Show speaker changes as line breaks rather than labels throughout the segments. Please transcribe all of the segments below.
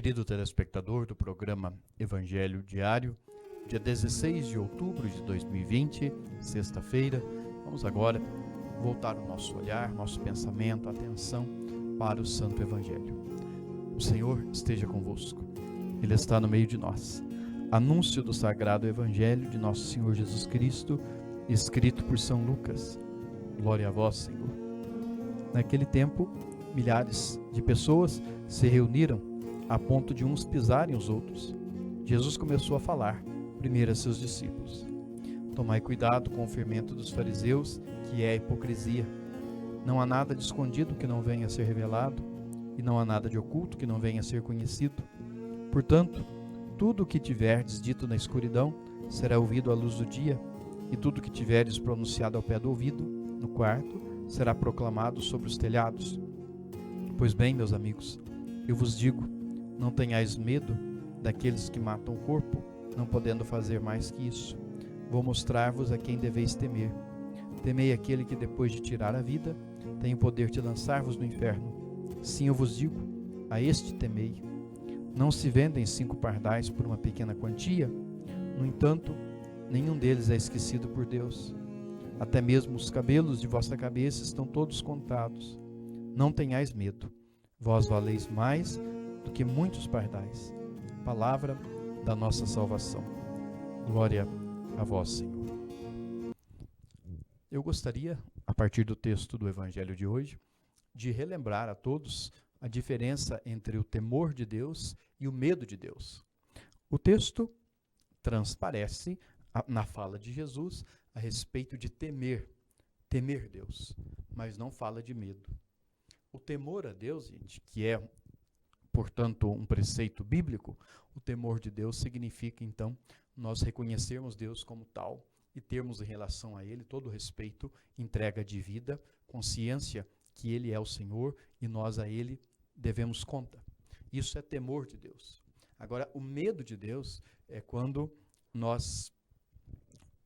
Querido telespectador do programa Evangelho Diário, dia 16 de outubro de 2020, sexta-feira, vamos agora voltar o nosso olhar, nosso pensamento, atenção para o Santo Evangelho. O Senhor esteja convosco, Ele está no meio de nós. Anúncio do Sagrado Evangelho de Nosso Senhor Jesus Cristo, escrito por São Lucas. Glória a vós, Senhor. Naquele tempo, milhares de pessoas se reuniram a ponto de uns pisarem os outros. Jesus começou a falar, primeiro a seus discípulos: tomai cuidado com o fermento dos fariseus, que é a hipocrisia. Não há nada de escondido que não venha a ser revelado, e não há nada de oculto que não venha a ser conhecido. Portanto, tudo o que tiverdes dito na escuridão será ouvido à luz do dia, e tudo o que tiverdes pronunciado ao pé do ouvido, no quarto, será proclamado sobre os telhados. Pois bem, meus amigos, eu vos digo, não tenhais medo daqueles que matam o corpo, não podendo fazer mais que isso. Vou mostrar-vos a quem deveis temer. Temei aquele que, depois de tirar a vida, tem o poder de lançar-vos no inferno. Sim, eu vos digo, a este temei. Não se vendem 5 pardais por uma pequena quantia? No entanto, nenhum deles é esquecido por Deus. Até mesmo os cabelos de vossa cabeça estão todos contados. Não tenhais medo. Vós valeis mais do que muitos pardais. Palavra da nossa salvação. Glória a vós, Senhor. Eu gostaria, a partir do texto do Evangelho de hoje, de relembrar a todos a diferença entre o temor de Deus e o medo de Deus. O texto transparece na fala de Jesus a respeito de temer Deus, mas não fala de medo. O temor a Deus, gente, que é, portanto, um preceito bíblico, o temor de Deus significa, então, nós reconhecermos Deus como tal e termos em relação a Ele todo o respeito, entrega de vida, consciência que Ele é o Senhor e nós a Ele devemos conta. Isso é temor de Deus. Agora, o medo de Deus é quando nós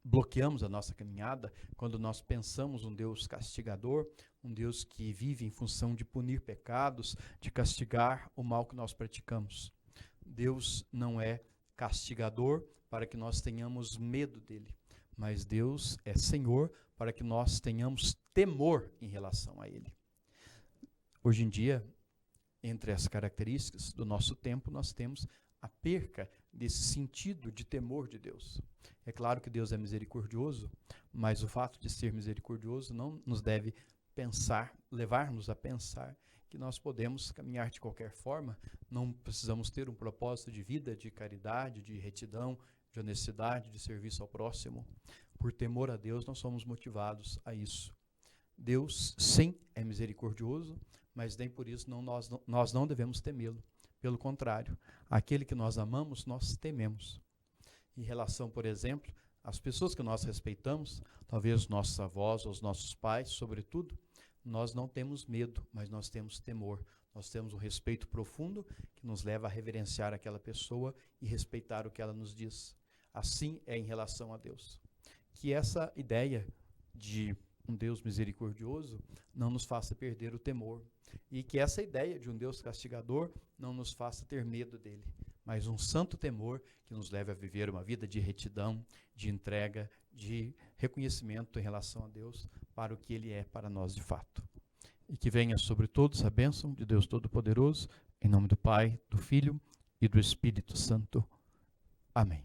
bloqueamos a nossa caminhada, quando nós pensamos um Deus castigador, um Deus que vive em função de punir pecados, de castigar o mal que nós praticamos. Deus não é castigador para que nós tenhamos medo dele, mas Deus é Senhor para que nós tenhamos temor em relação a ele. Hoje em dia, entre as características do nosso tempo, nós temos a perca desse sentido de temor de Deus. É claro que Deus é misericordioso, mas o fato de ser misericordioso não nos deve levar-nos a pensar que nós podemos caminhar de qualquer forma, não precisamos ter um propósito de vida, de caridade, de retidão, de honestidade, de serviço ao próximo. Por temor a Deus, nós somos motivados a isso. Deus, sim, é misericordioso, mas nem por isso nós não devemos temê-lo. Pelo contrário, aquele que nós amamos, nós tememos. Em relação, por exemplo, às pessoas que nós respeitamos, talvez os nossos avós ou os nossos pais, sobretudo, nós não temos medo, mas nós temos temor. Nós temos um respeito profundo que nos leva a reverenciar aquela pessoa e respeitar o que ela nos diz. Assim é em relação a Deus. Que essa ideia de um Deus misericordioso não nos faça perder o temor. E que essa ideia de um Deus castigador não nos faça ter medo dele, mas um santo temor que nos leve a viver uma vida de retidão, de entrega, de reconhecimento em relação a Deus para o que ele é para nós de fato. E que venha sobre todos a bênção de Deus Todo-Poderoso, em nome do Pai, do Filho e do Espírito Santo. Amém.